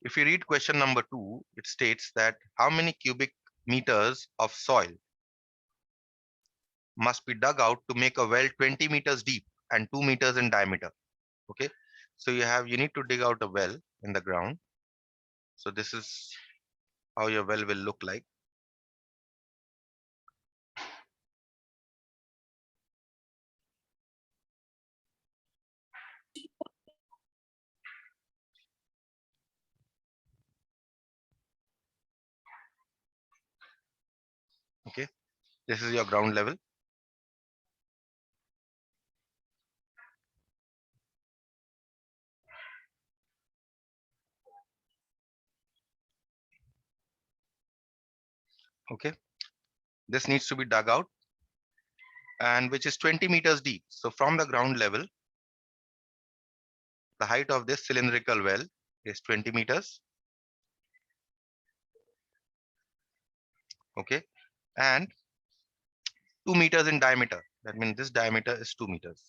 If you read question number 2, it states that how many cubic meters of soil must be dug out to make a well 20 meters deep and 2 meters in diameter. Okay, so you need to dig out a well in the ground. So this is how your well will look like. Okay, this is your ground level. Okay, this needs to be dug out, and which is 20 meters deep. So from the ground level, the height of this cylindrical well is 20 meters. Okay, and 2 meters in diameter. That means this diameter is 2 meters.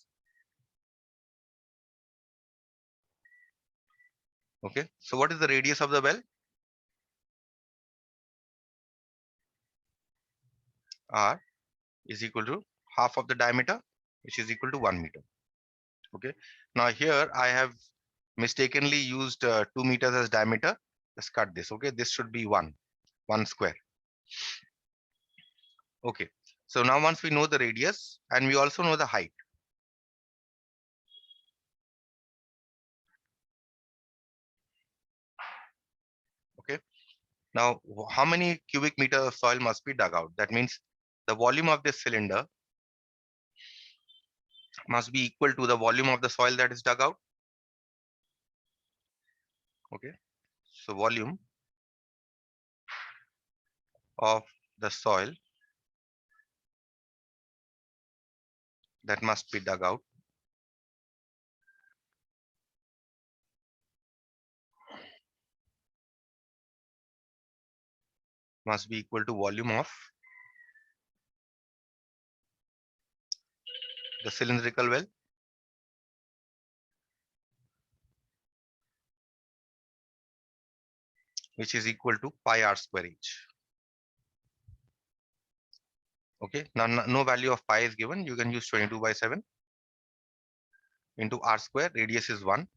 Okay, so what is the radius of the well? R is equal to half of the diameter, which is equal to 1 meter. Okay, now here I have mistakenly used 2 meters as diameter. Let's cut this. Okay, this should be 1 square. Okay, so now once we know the radius and we also know the height. Okay, now how many cubic meters of soil must be dug out? That means the volume of this cylinder must be equal to the volume of the soil that is dug out. Okay, so volume of the soil that must be dug out must be equal to volume of the cylindrical well, which is equal to pi r square h. Okay, now no value of pi is given. You can use 22/7 into r square. Radius is 1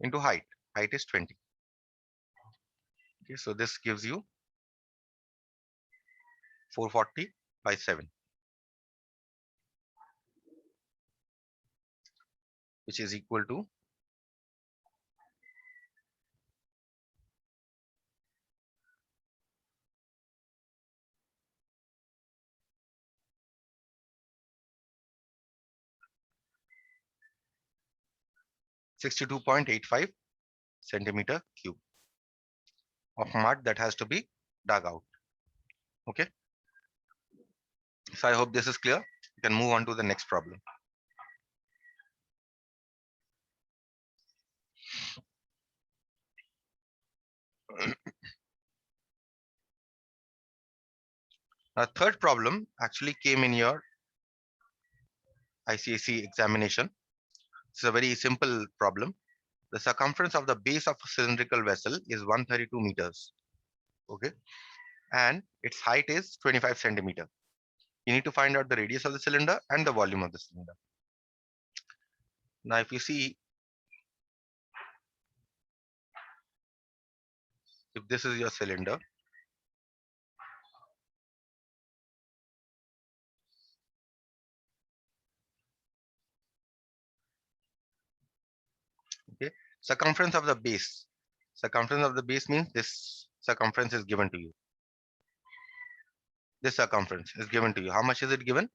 into height. Height is 20. Okay, so this gives you 440/7, which is equal to 62.85 centimeter cube of mud that has to be dug out. Okay, so I hope this is clear. You can move on to the next problem. Now, third problem actually came in your ICSE examination. It's a very simple problem. The circumference of the base of a cylindrical vessel is 132 meters. Okay, and its height is 25 centimeter. You need to find out the radius of the cylinder and the volume of the cylinder. Now, if you see, if this is your cylinder, okay, circumference of the base. Circumference of the base means this circumference is given to you. This circumference is given to you. How much is it given?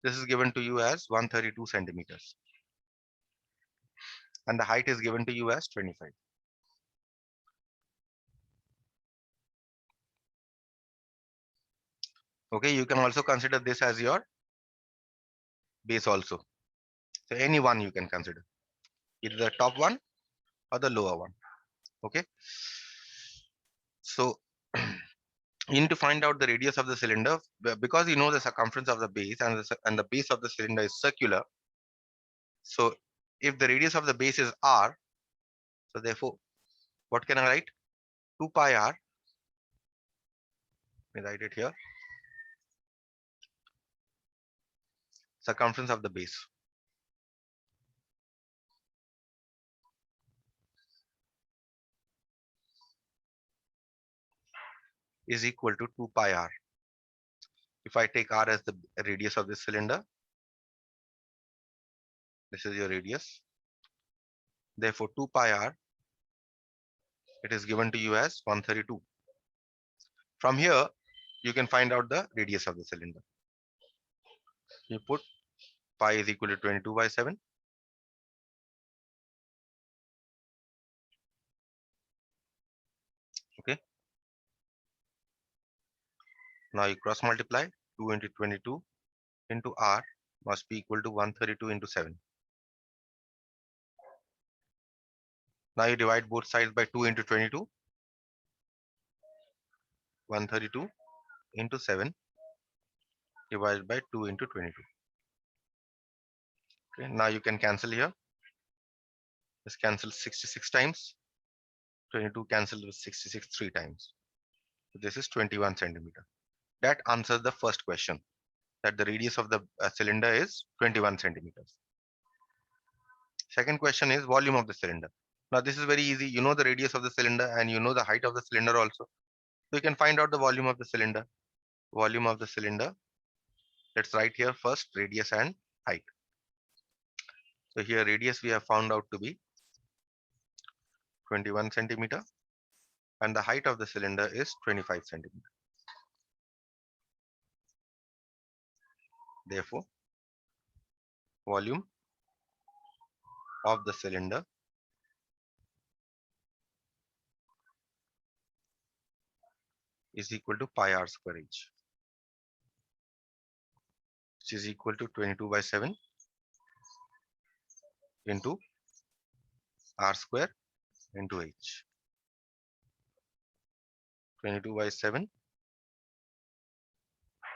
This is given to you as 132 centimeters. And the height is given to you as 25. Okay, you can also consider this as your base also. So any one you can consider, either the top one or the lower one. Okay, so you need to find out the radius of the cylinder because you know the circumference of the base and the base of the cylinder is circular. So if the radius of the base is r, So therefore, what can I write? 2 pi r, let me write it here, circumference of the base, is equal to 2 pi r. If I take r as the radius of this cylinder, this is your radius. Therefore, 2 pi r, it is given to you as 132. From here, you can find out the radius of the cylinder. You put pi is equal to 22 by 7. Okay. Now you cross multiply 2 into 22 into r must be equal to 132 into 7. Now you divide both sides by 2 into 22. 132 into 7 divided by 2 into 22. Okay. Now you can cancel here. This cancels 66 times. 22 cancels with 66 3 times. So this is 21 centimeter. That answers the first question, that the radius of the cylinder is 21 centimeters. Second question is volume of the cylinder. Now this is very easy. You know the radius of the cylinder and you know the height of the cylinder also. So you can find out the volume of the cylinder. Volume of the cylinder. Let's write here first radius and height. So here radius we have found out to be 21 centimeter and the height of the cylinder is 25 centimeter. Therefore, volume of the cylinder is equal to pi r square h, which is equal to 22 by 7 into r square into h. 22 by 7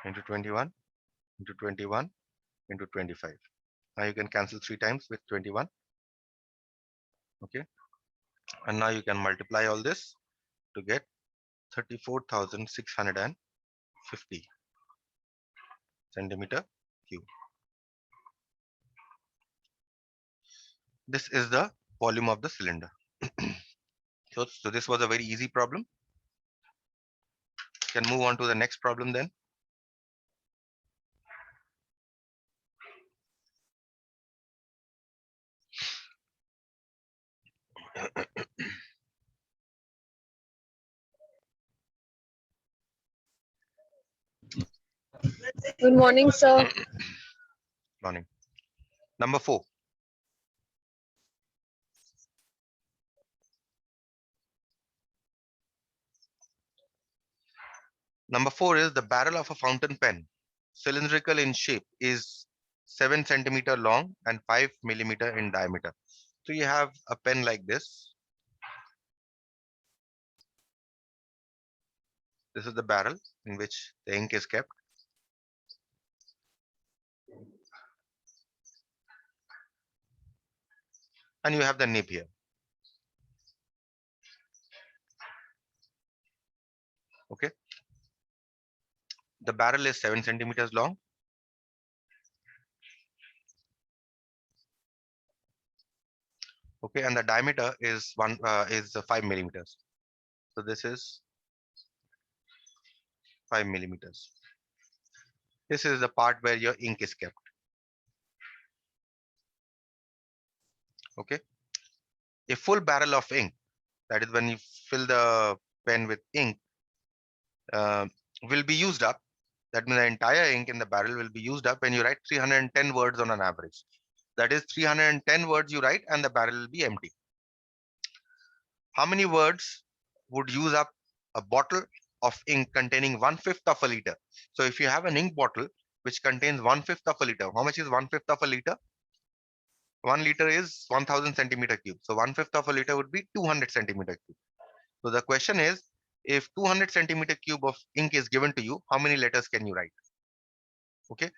into 21 into 21 into 25. Now you can cancel 3 times with 21. Okay. And now you can multiply all this to get 34,650 centimeter cube. This is the volume of the cylinder. So this was a very easy problem. Can move on to the next problem then. Good morning, sir. Morning. Number 4. Number 4 is the barrel of a fountain pen, cylindrical in shape, is 7 centimeter long and 5 millimeter in diameter. So you have a pen like this. This is the barrel in which the ink is kept. And you have the nib here. Okay. The barrel is 7 centimeters long. Okay, and the diameter is 5 millimeters. So this is 5 millimeters. This is the part where your ink is kept. Okay. A full barrel of ink, that is when you fill the pen with ink, will be used up. That means the entire ink in the barrel will be used up when you write 310 words on an average. That is 310 words you write and the barrel will be empty. How many words would use up a bottle of ink containing 1/5 of a liter? So if you have an ink bottle which contains 1/5 of a liter, how much is 1/5 of a liter? 1 liter is 1000 centimeter cube. So 1/5 of a liter would be 200 centimeter cube. So the question is, if 200 centimeter cube of ink is given to you, how many letters can you write? Okay,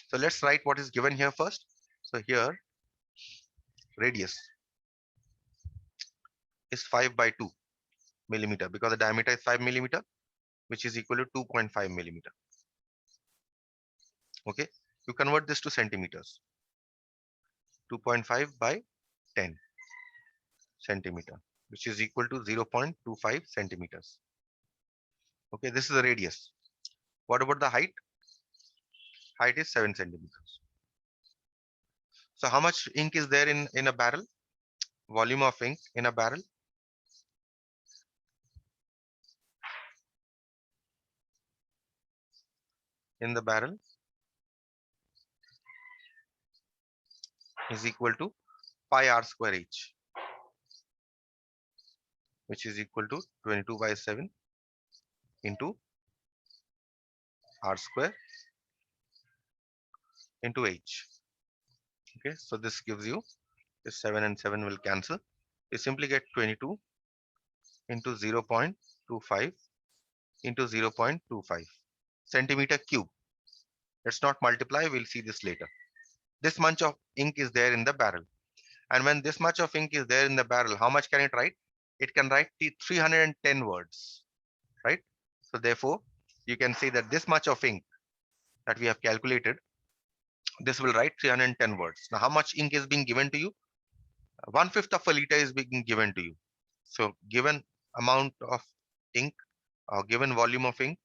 so let's write what is given here first. So here, radius. is 5 by 2 millimeter, because the diameter is 5 millimeter, which is equal to 2.5 millimeter. Okay, you convert this to centimeters. 2.5 by 10 centimeter, which is equal to 0.25 centimeters. Okay, this is the radius. What about the height? Height is 7 centimeters. So how much ink is there in a barrel? Volume of ink in a barrel? In the barrel is equal to pi r square h, which is equal to 22 by 7 into r square into h. Okay, so this gives you this 7 and 7 will cancel. You simply get 22 into 0.25 into 0.25 centimeter cube. Let's not multiply, we'll see this later. This much of ink is there in the barrel. And when this much of ink is there in the barrel, how much can it write? It can write 310 words, right? So therefore, you can say that this much of ink that we have calculated, this will write 310 words. Now, how much ink is being given to you? 1/5 of a liter is being given to you. So given amount of ink or given volume of ink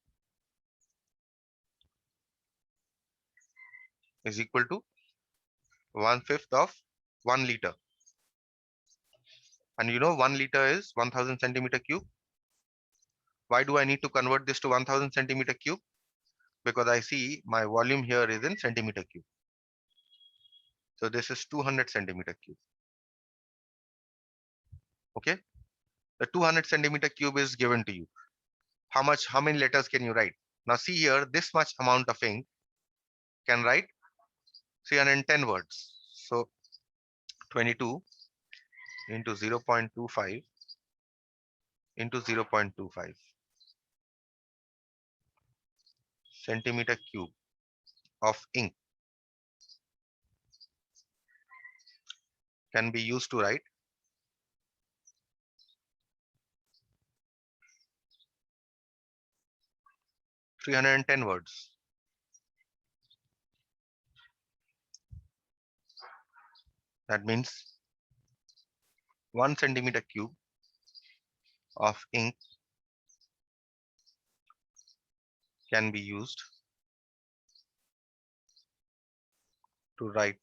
is equal to 1/5 of 1 liter. And you know 1 liter is 1000 centimeter cube. Why do I need to convert this to 1000 centimeter cube? Because I see my volume here is in centimeter cube. So this is 200 centimeter cube. Okay. The 200 centimeter cube is given to you. How many letters can you write? Now see here, this much amount of ink can write 310 words. So 22 into 0.25 into 0.25 centimeter cube of ink can be used to write 310 words. That means 1 centimeter cube of ink can be used to write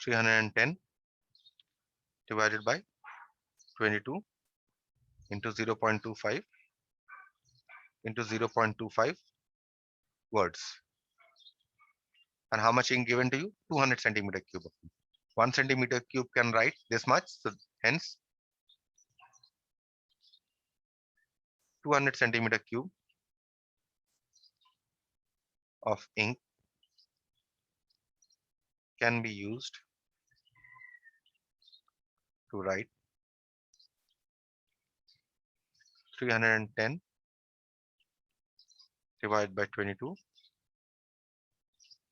310 divided by 22 into 0.25 into 0.25 words. And how much ink given to you? 200 centimeter cube. 1 centimeter cube can write this much. So hence 200 centimeter cube of ink can be used to write 310 divided by 22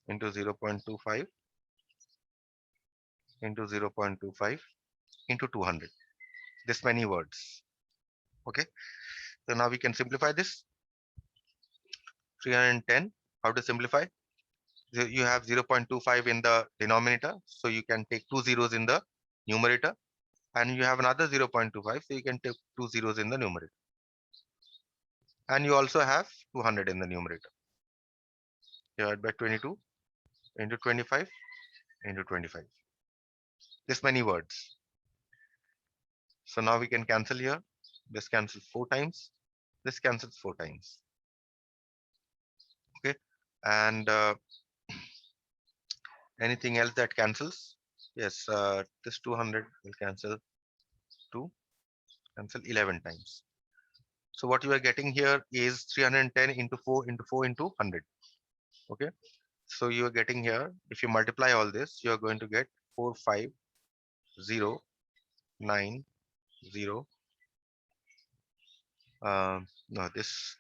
into 0.25 into 0.25 into 200. This many words. Okay. So now we can simplify this. 310. How to simplify? You have 0.25 in the denominator, so you can take 2 zeros in the numerator, and you have another 0.25, so you can take 2 zeros in the numerator, and you also have 200 in the numerator. Divided by 22 into 25 into 25. This many words. So now we can cancel here. This cancels 4 times. This cancels 4 times. Okay, and anything else that cancels? Yes, this 200 will cancel 11 times. So what you are getting here is 310 into 4 into 4 into 100. Okay. So you are getting here, if you multiply all this, you are going to get 45090. No, this,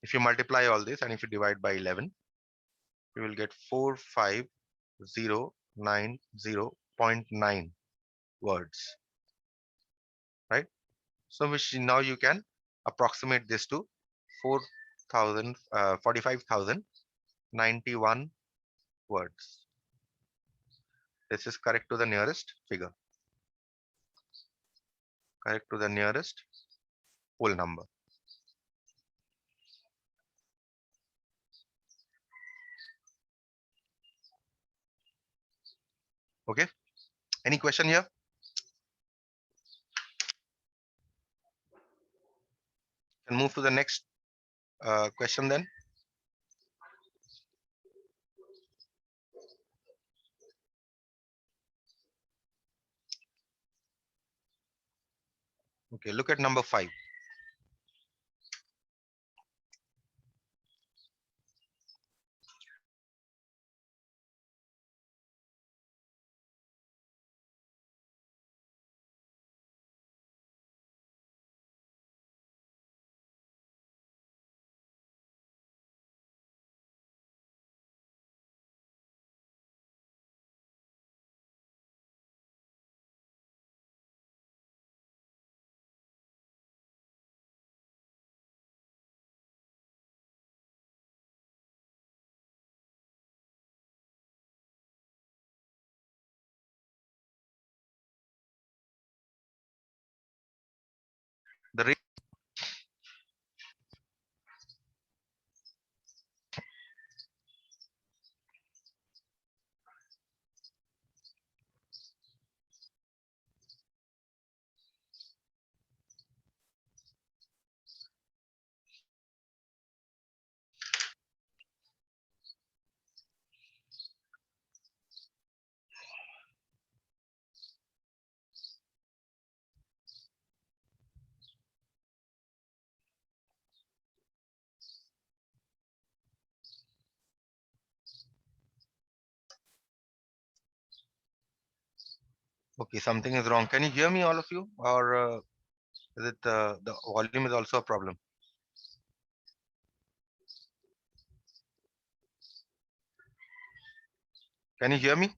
if you multiply all this and if you divide by 11, you will get 45090.9 words, right? So which now you can approximate this to 4,000, 45,091 words. This is correct to the nearest figure, correct to the nearest whole number. Okay. Any question here? Can move to the next question then. Okay, look at number 5. The rate. Okay, something is wrong. Can you hear me, all of you, or is it the volume is also a problem? Can you hear me?